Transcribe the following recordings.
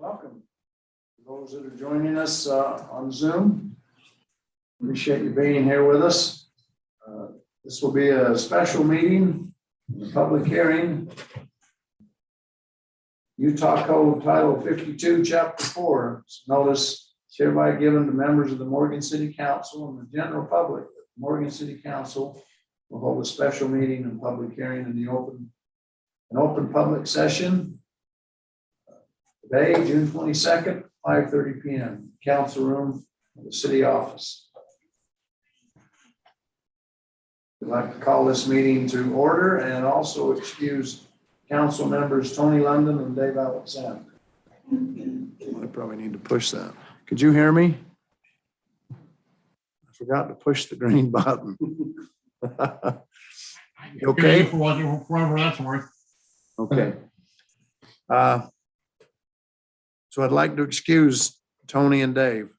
Welcome. Those that are joining us on Zoom, appreciate you being here with us. This will be a special meeting, a public hearing. Utah Code Title 52, Chapter 4. Notice is hereby given to members of the Morgan City Council and the general public. The Morgan City Council will hold a special meeting and public hearing in an open public session today, June 22nd, 5:30 p.m. Council room of the city office. We'd like to call this meeting to order and also excuse council members Tony London and Dave Alexander. I probably need to push that. Could you hear me? I forgot to push the green button. You okay? For whatever that's worth. Okay. So I'd like to excuse Tony and Dave.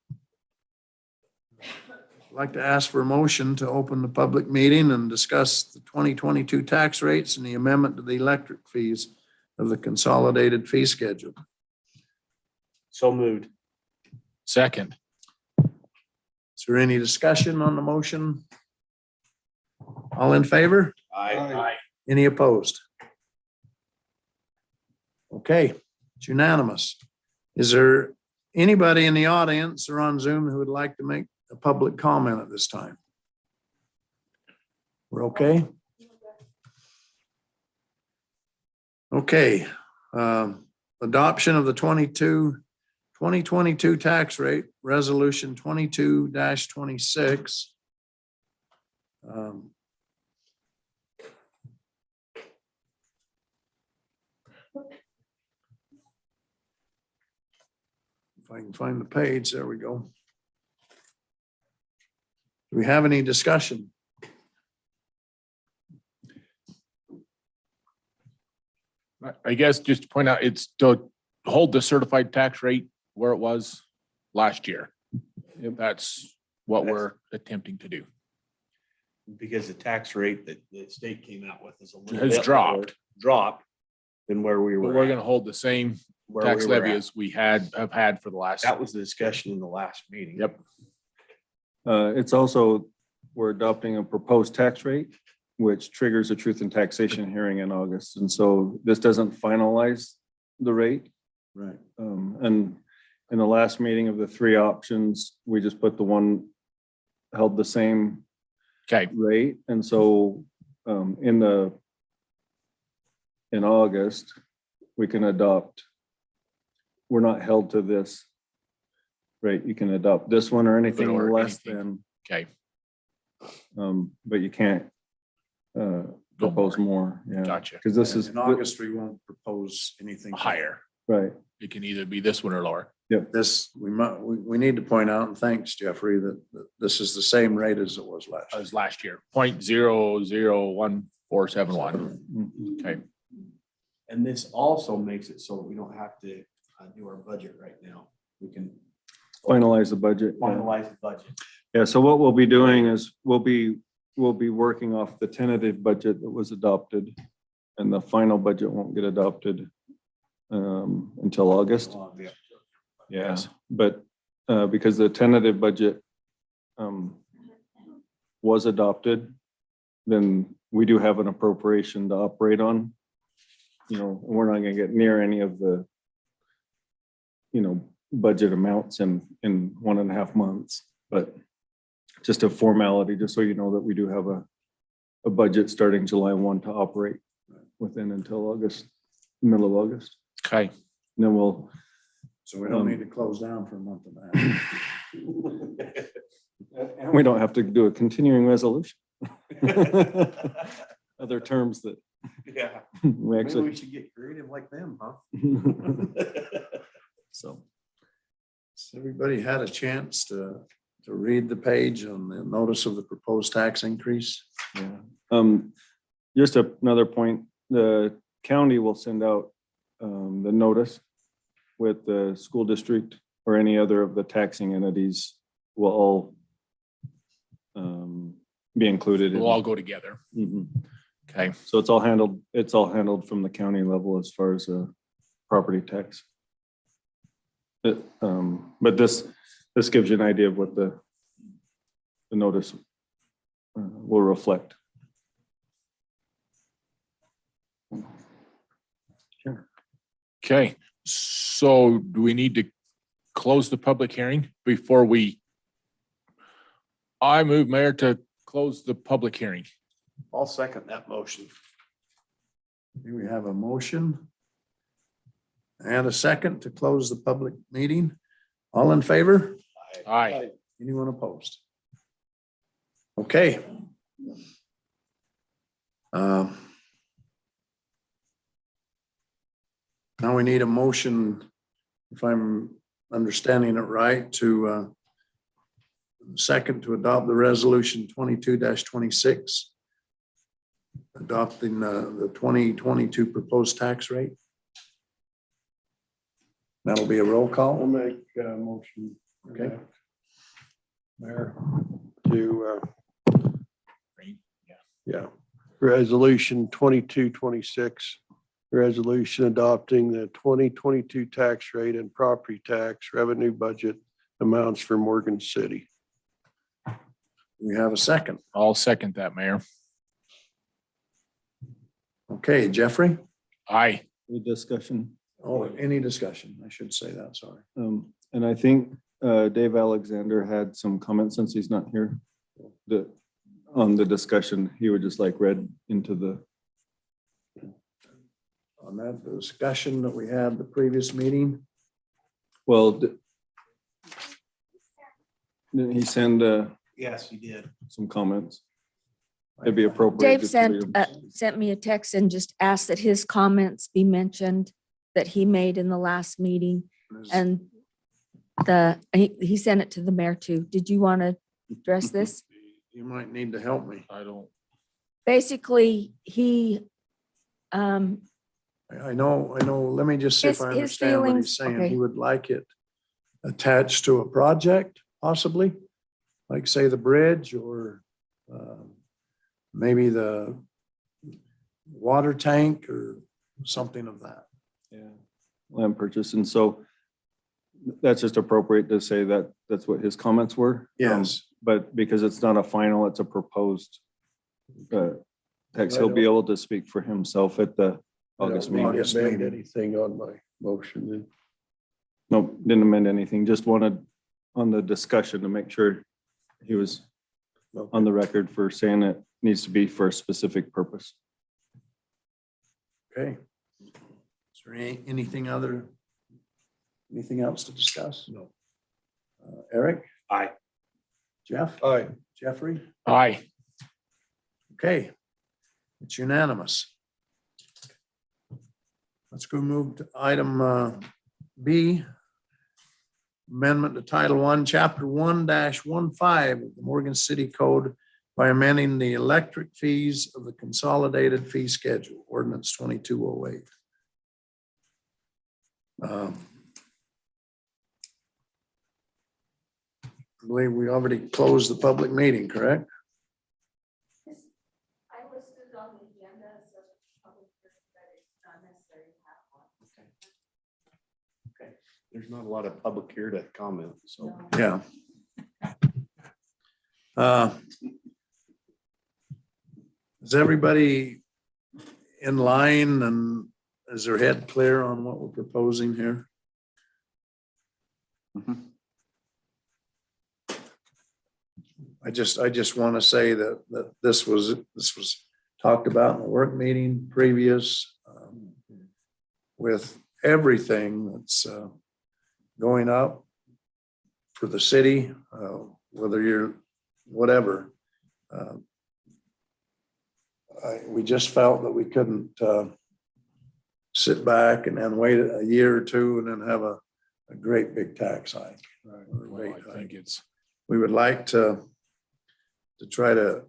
I'd like to ask for a motion to open the public meeting and discuss the 2022 tax rates and the amendment to the electric fees of the consolidated fee schedule. So moved. Second. Is there any discussion on the motion? All in favor? Aye. Any opposed? Okay, it's unanimous. Is there anybody in the audience or on Zoom who would like to make a public comment at this time? We're okay? Okay. Adoption of the 2022 tax rate, resolution 22-26. If I can find the page, there we go. Do we have any discussion? I guess just to point out, it's to hold the certified tax rate where it was last year. That's what we're attempting to do. Because the tax rate that the state came out with is a little Has bit dropped. lower, dropped than where we But were. we're at, gonna hold the same where tax we were levy at. as we have had for the last. That was the discussion in the last meeting. Yep. It's also, we're adopting a proposed tax rate, which triggers a truth and taxation hearing in August. And so this doesn't finalize the rate. Right. And in the last meeting of the three options, we just put the one held the same Okay, rate. And so in August, we can adopt, we're not held to this rate. You can adopt this one or anything Or less anything. than, okay. but you can't propose more. Yeah. Gotcha. Because this is In August, we won't propose anything Higher. right. It can either be this one or lower. This, we need to point out, and thanks, Jeffrey, that this is the same rate as it was last year. As last year, 0.001471. Mhm. Okay, And this also makes it so we don't have to do our budget right now. We can Finalize the budget. Yeah. finalize the budget. Yeah, so what we'll be doing is we'll be working off the tentative budget that was adopted, and the final budget won't get adopted until August. Yeah. Yeah, but because the tentative budget was adopted, then we do have an appropriation to operate on. You know, we're not gonna get near any of the, budget amounts in 1.5 months, but just a formality, just so you know that we do have a budget starting July 1 to operate within until August, middle of August. okay. And then we'll, So we don't need to close down for a month and a half. and we don't have to do a continuing resolution. Other terms that Yeah. we Maybe actually, we should get creative like them, huh? so. Has everybody had a chance to read the page on the notice of the proposed tax increase? Yeah. Just another point, the county will send out the notice with the school district or any other of the taxing entities will all be included. in- We'll all go together. Mhm. Okay, So it's all handled from the county level as far as property tax. But this gives you an idea of what the notice will reflect. Okay, so do we need to close the public hearing before we? I move, Mayor, to close the public hearing. I'll second that motion. Do we have a motion? And a second to close the public meeting? All in favor? Aye. Anyone opposed? Okay. Now we need a motion, if I'm understanding it right, to second to adopt the resolution 22-26, adopting the 2022 proposed tax rate. That'll be a roll I'll call. make a motion. Okay. Mayor, to, Yeah. yeah, resolution 22-26, resolution adopting the 2022 tax rate and property tax revenue budget amounts for Morgan City. We have a second. I'll second that, Mayor. Okay, Jeffrey? Aye. Any discussion? Oh, any discussion? I should say that, sorry. And I think Dave Alexander had some comments since he's not here. On the discussion, he would just like read into the, On that discussion that we had the previous meeting, well, didn't he send Yes, you did. some comments? It'd be appropriate. Dave just to read them. sent me a text and just asked that his comments be mentioned that he made in the last meeting. And he sent it to the mayor too. Did you want to address this? you might need to help me. I don't. Basically, I know, let me just see if I His understand what he's feelings, saying. okay. He would like it attached to a project, possibly, like say the bridge or maybe the water tank or something of that. Yeah, land purchase. And so that's just appropriate to say that that's what his comments were. Yes. But because it's not a final, it's a proposed text, he'll be able to speak for himself at the August I don't meeting. August amend meeting. anything on my motion then. Nope, didn't amend anything, just wanted on the discussion to make sure he was on the record for saying it needs to be for a specific purpose. Okay. Is there anything else to discuss? No. Eric? Aye. Jeff? Aye. Jeffrey? Aye. Okay. It's unanimous. Let's go move to item B. Amendment to Title I, Chapter 1-15 of the Morgan City Code by amending the electric fees of the consolidated fee schedule, ordinance 2208. I believe we already closed the public meeting, correct? I listed on the agenda, so public, but it's not necessary to have one. There's not a lot of public here to comment, so. Yeah. Is everybody in line and is their head clear on what we're proposing here? I just want to say that this was talked about in the work meeting previous with everything that's going up for the city, whether you're whatever. We just felt that we couldn't sit back and then wait a year or two and then have a great big tax hike. or a Well, rate I hike. think it's, We would like to try to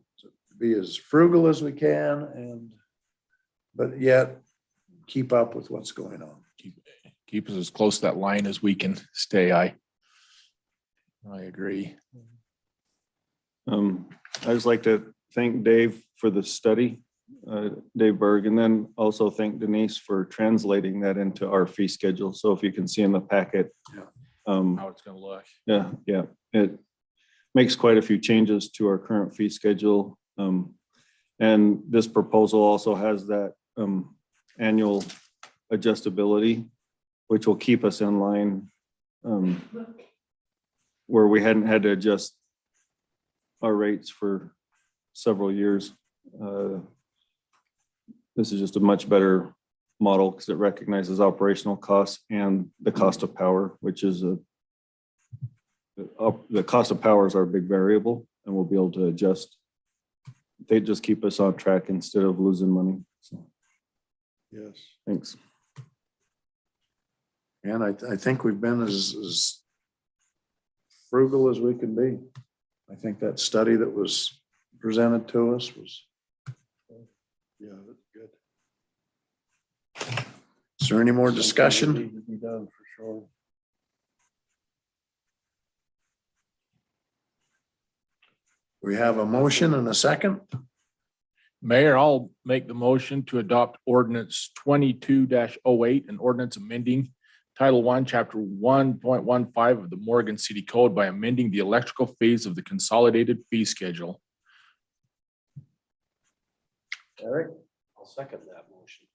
be as frugal as we can but yet keep up with what's going on. keep us as close to that line as we can stay. I agree. I just like to thank Dave for the study, Dave Berg, and then also thank Denise for translating that into our fee schedule. So if you can see in the packet, Yeah. How it's gonna look. Yeah, it makes quite a few changes to our current fee schedule. And this proposal also has that annual adjustability, which will keep us in line where we hadn't had to adjust our rates for several years. This is just a much better model because it recognizes operational costs and the cost of power, which is the cost of power is our big variable, and we'll be able to adjust. They just keep us on track instead of losing money. So, Yes. thanks. And I think we've been as frugal as we can be. I think that study that was presented to us was. Yeah, that's good. Is there any more discussion? Need to be done for sure. We have a motion and a second. Mayor, I'll make the motion to adopt ordinance 22-08, an ordinance amending Title I, Chapter 1.15 of the Morgan City Code by amending the electrical fees of the consolidated fee schedule. Eric? I'll second that motion.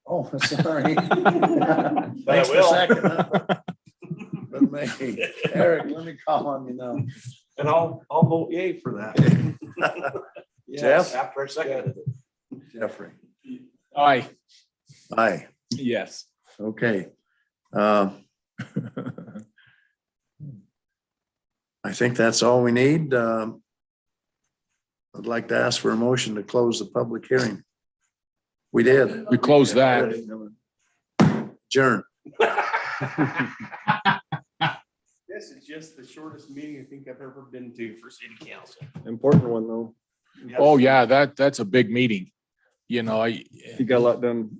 Oh, sorry. But Thanks I for will. seconding. But me, Eric, let me call on you now. And I'll vote yay for that. Jeff? After I seconded it. Jeffrey. Aye. Aye, Yes. okay. I think that's all we need. I'd like to ask for a motion to close the public hearing. We did. We close that. Adjourn. This is just the shortest meeting I think I've ever been to for city council. Important one though. Oh, yeah, that's a big meeting. You know, You got a lot done.